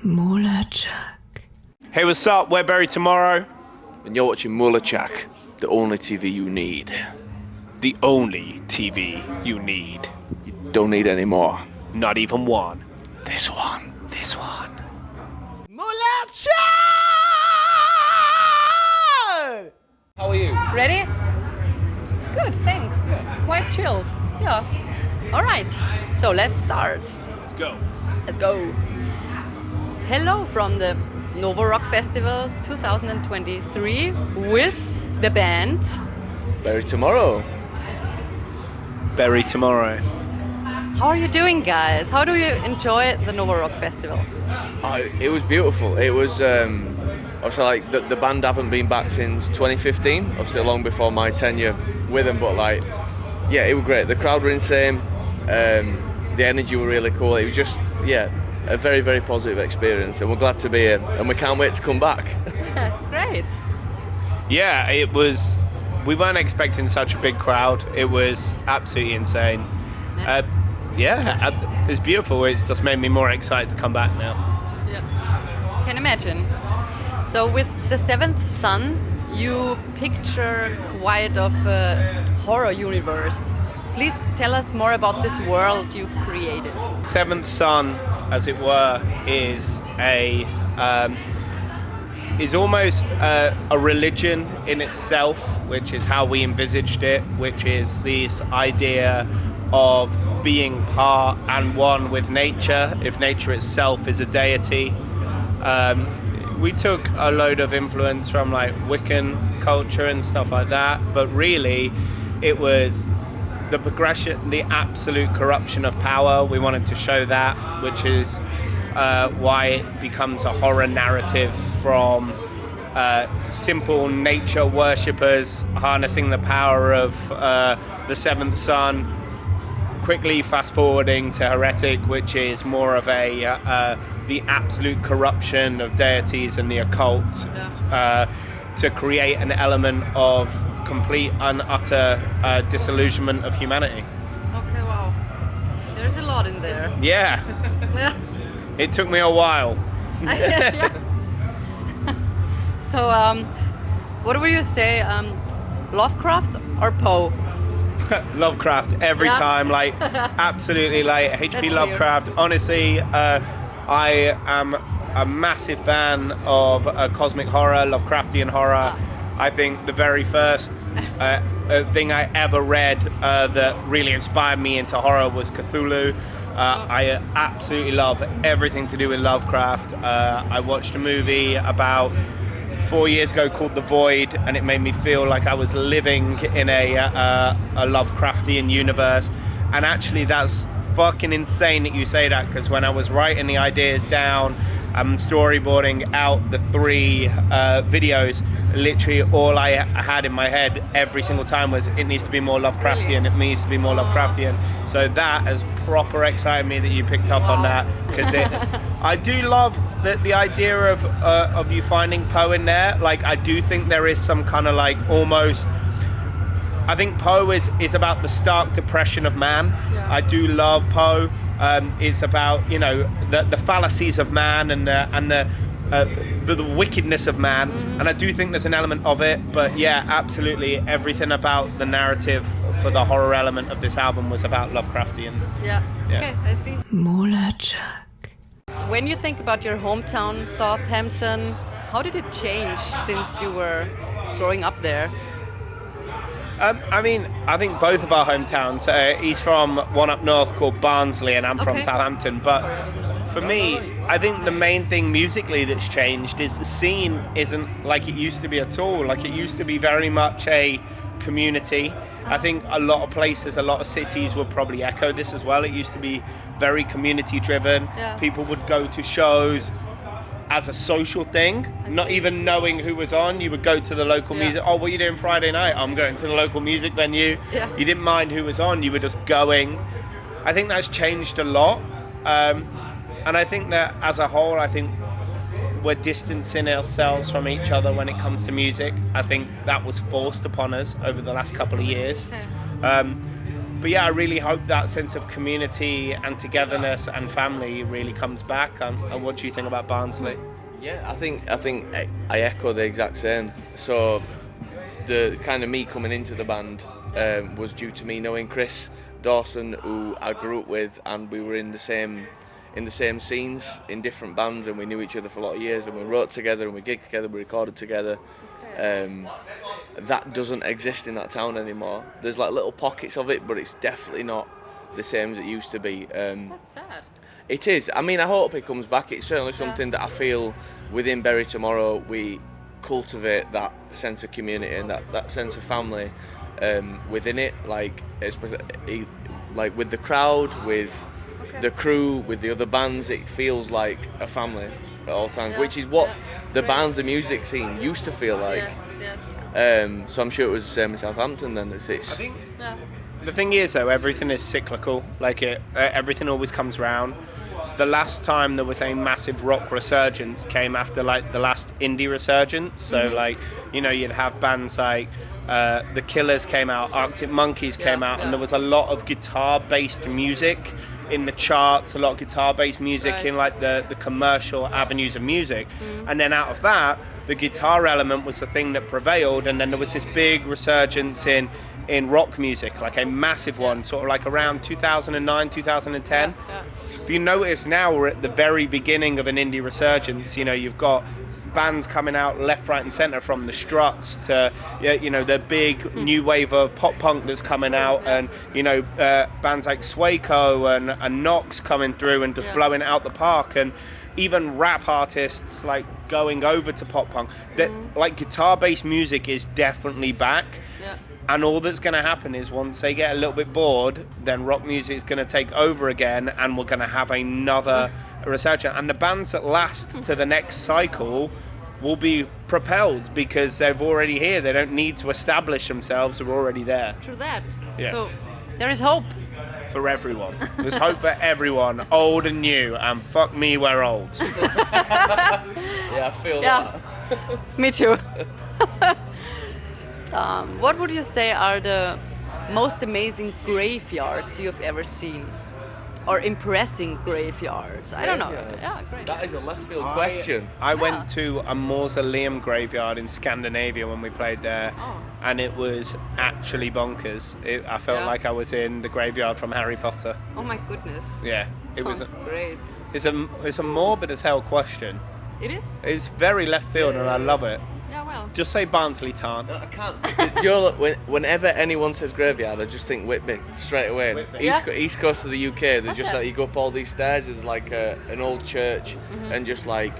MULATSCHAG. Hey, what's up? We're Bury Tomorrow. And you're watching MULATSCHAG, the only TV you need. The only TV you need. You don't need any more. Not even one. This one. This one. MULATSCHAG! How are you? Ready? Good, thanks. Quite chilled. Yeah. All right. So let's start. Let's go. Let's go. Hello from the NOVAROCK Festival 2023 with the band Bury Tomorrow. Bury Tomorrow. How are you doing, guys? How do you enjoy the NOVAROCK Festival? It was beautiful. It was obviously like the band haven't been back since 2015, obviously long before my tenure with them, but like, yeah, it was great. The crowd were insane. The energy were really cool. It was just, yeah, a very, very positive experience, and we're glad to be here, and we can't wait to come back. Great. Yeah, it was. We weren't expecting such a big crowd. It was absolutely insane. Yeah, it's beautiful. It's just made me more excited to come back now. Yeah. Can imagine. So with The Seventh Son, you picture quite of a horror universe. Please tell us more about this world you've created. Seventh Son, as it were, is almost a religion in itself, which is how we envisaged it, which is this idea of being part and one with nature, if nature itself is a deity. We took a load of influence from like Wiccan culture and stuff like that, but really it was the progression, the absolute corruption of power. We wanted to show that, which is why it becomes a horror narrative from simple nature worshippers harnessing the power of the Seventh Son, quickly fast forwarding to Heretic, which is more of the absolute corruption of deities and the occult, to create an element of complete and utter disillusionment of humanity. Okay, wow. There's a lot in there. Yeah. Yeah. It took me a while. Yeah. So, what would you say, Lovecraft or Poe? Lovecraft every time, like absolutely, like H.P. Lovecraft. Honestly, I am a massive fan of cosmic horror, Lovecraftian horror. I think the very first thing I ever read that really inspired me into horror was Cthulhu. I absolutely love everything to do with Lovecraft. I watched a movie about 4 years ago called The Void, and it made me feel like I was living in a Lovecraftian universe. And actually that's fucking insane that you say that, because when I was writing the ideas down, storyboarding out the 3 videos, literally all I had in my head every single time was, it needs to be more Lovecraftian, it needs to be more Lovecraftian. So that has proper excited me that you picked up on that, because I do love the idea of you finding Poe in there. Like, I do think there is some kind of like almost, I think Poe is about the stark depression of man. Yeah. I do love Poe. It's about, you know, the fallacies of man and the wickedness of man. Mm-hmm. And I do think there's an element of it. But yeah, absolutely, everything about the narrative for the horror element of this album was about Lovecraftian. Yeah. Okay, I see. MULATSCHAG. When you think about your hometown, Southampton, how did it change since you were growing up there? I mean, I think both of our hometowns. He's from one up north called Barnsley, and I'm from Southampton. But for me, I think the main thing musically that's changed is the scene isn't like it used to be at all. Like, it used to be very much a community. I think a lot of places, a lot of cities would probably echo this as well. It used to be very community driven. Yeah. People would go to shows as a social thing, not even knowing who was on. You would go to the local music. Oh, what are you doing Friday night? I'm going to the local music venue. Yeah. You didn't mind who was on. You were just going. I think that's changed a lot. And I think that as a whole, I think we're distancing ourselves from each other when it comes to music. I think that was forced upon us over the last couple of years. Okay. yeah, I really hope that sense of community and togetherness and family really comes back. And what do you think about Barnsley? Yeah, I think I echo the exact same. So the kind of me coming into the band was due to me knowing Chris Dawson, who I grew up with, and we were in the same scenes in different bands, and we knew each other for a lot of years, and we wrote together and we gigged together, we recorded together. That doesn't exist in that town anymore. There's like little pockets of it, but it's definitely not the same as it used to be. That's sad. It is. I mean, I hope it comes back. It's certainly something that I feel within Bury Tomorrow we cultivate that sense of community and that sense of family within it, like with the crowd, with the crew, with the other bands. It feels like a family at all times, which is what the bands and music scene used to feel like. So I'm sure it was the same in Southampton then. I think. The thing is, though, everything is cyclical. Like everything always comes round. The last time there was a massive rock resurgence came after like the last indie resurgence. So like, you know, you'd have bands like the Killers came out, Arctic Monkeys came out, and there was a lot of guitar-based music in the charts, a lot of guitar-based music in like the commercial avenues of music. And then out of that, the guitar element was the thing that prevailed, and then there was this big resurgence in rock music, like a massive one, sort of like around 2009, 2010. If you notice now, we're at the very beginning of an indie resurgence. You know, you've got bands coming out left, right and centre, from the Struts to, you know, the big new wave of pop punk that's coming out, and, you know, bands like Swaco and Nox coming through and just blowing it out the park, and even rap artists like going over to pop punk. That like guitar-based music is definitely back. And all that's going to happen is once they get a little bit bored, then rock music is going to take over again, and we're going to have another resurgence. And the bands that last to the next cycle will be propelled because they're already here. They don't need to establish themselves. They're already there. True that. Yeah. So there is hope. For everyone. There's hope for everyone, old and new. And fuck me, we're old. Yeah, I feel that. Me too. What would you say are the most amazing graveyards you've ever seen? Or impressing graveyards? I don't know. Yeah, great. That is a left field question. I went to a mausoleum graveyard in Scandinavia when we played there, and it was actually bonkers. I felt like I was in the graveyard from Harry Potter. Oh my goodness. Yeah, it Sounds was great. It's a morbid as hell question. It is? It's very left field, and I love it. Yeah, well. Just say Barnsley Tarn. No, I can't. You know, whenever anyone says graveyard, I just think Whitby straight away. Whitby. East coast of the UK, they're just like, you go up all these stairs, there's like an old church and just like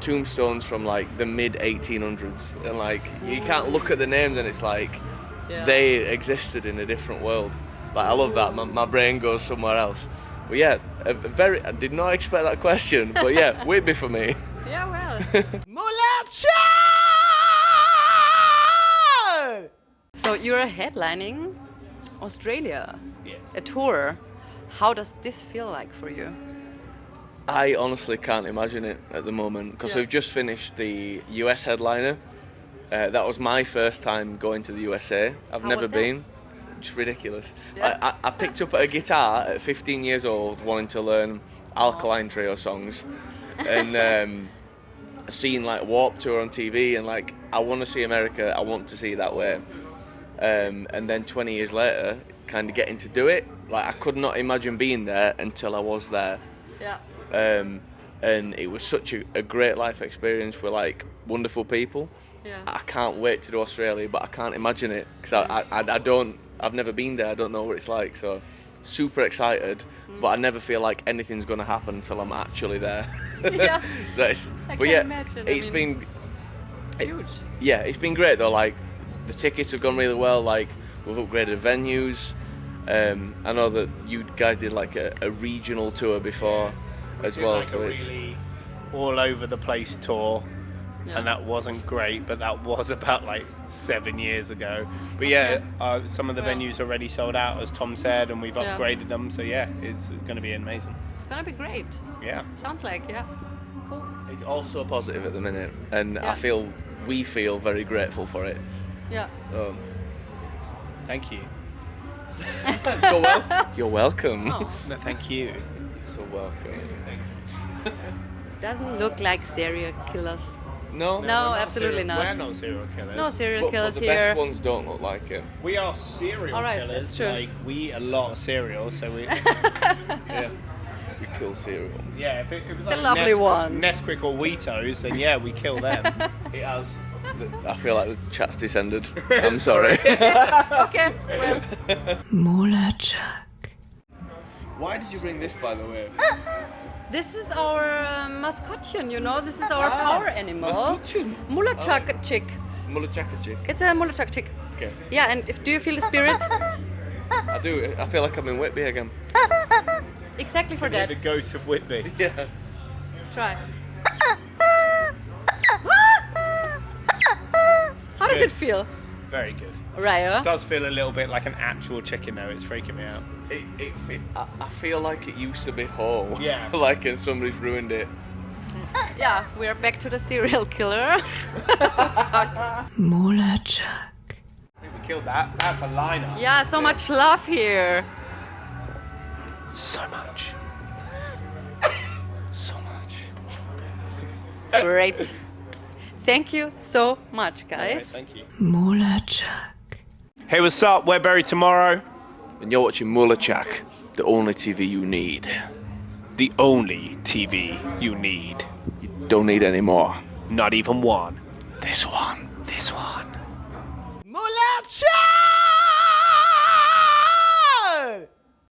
tombstones from like the mid 1800s, and like you can't look at the names and it's like they existed in a different world. Like I love that. My brain goes somewhere else. But yeah, I did not expect that question. But yeah, Whitby for me. Yeah, well. MULATSCHAG! So you're headlining Australia, Yes. a tour. How does this feel like for you? I honestly can't imagine it at the moment because we've just finished the US headliner. That was my first time going to the USA. I've never been. Just ridiculous. Yeah. I picked up a guitar at 15 years old, wanting to learn Alkaline Trio songs, and seeing like Warped Tour on TV, and like I want to see America. I want to see it that way. And then 20 years later, kind of getting to do it. Like I could not imagine being there until I was there. Yeah. And it was such a great life experience with like wonderful people. Yeah. I can't wait to do Australia, but I can't imagine it because I've never been there. I don't know what it's like. So super excited, but I never feel like anything's going to happen until I'm actually there. Yeah. So I can't imagine. It's been huge. Yeah, it's been great though. Like the tickets have gone really well. Like we've upgraded venues. I know that you guys did like a regional tour before as well. Like so a it's really all over the place tour. Yeah. And that wasn't great, but that was about like 7 years ago. But yeah, some of the venues are already sold out, as Tom said, and we've upgraded them. So yeah, it's going to be amazing. It's gonna be great. Yeah. Sounds like, cool. It's all so positive at the minute, and we feel very grateful for it. Yeah. Thank you. You're welcome. Oh, no, thank you. So welcome. Doesn't look like serial killers. No? No, absolutely not. We're not serial killers. No serial But killers the here. best ones don't look like it. We are serial All right, killers. that's true. Like, we eat a lot of cereal, so we... Yeah. We kill cereal. Yeah, if it was The like lovely ones. Nesquik or Wheatos, then yeah, we kill them. It has. I feel like the chat's descended. I'm sorry. Okay, well. MULATSCHAG. Why did you bring this, by the way? This is our mascotchen, you know? This is our power animal. Mascotchen? MULATSCHAG chick. MULATSCHAG chick. It's a MULATSCHAG chick. Okay. Yeah, and do you feel the spirit? I do. I feel like I'm in Whitby again. Exactly for We're that. the ghosts of Whitby. Yeah. Try. How does it feel? Very good. Raya? It does feel a little bit like an actual chicken though, it's freaking me out. I feel like it used to be whole. Yeah. Like and somebody's ruined it. Yeah, we're back to the serial killer. MULATSCHAG. I think we killed that. That's a liner. Yeah, so much love here. So much. So much. Great. Thank you so much, Okay, guys. thank you. MULATSCHAG. Hey, what's up? We're Berry Tomorrow. And you're watching MULATSCHAG, the only TV you need. The only TV you need. You don't need any more. Not even one. This one. This one. MULATSCHAG!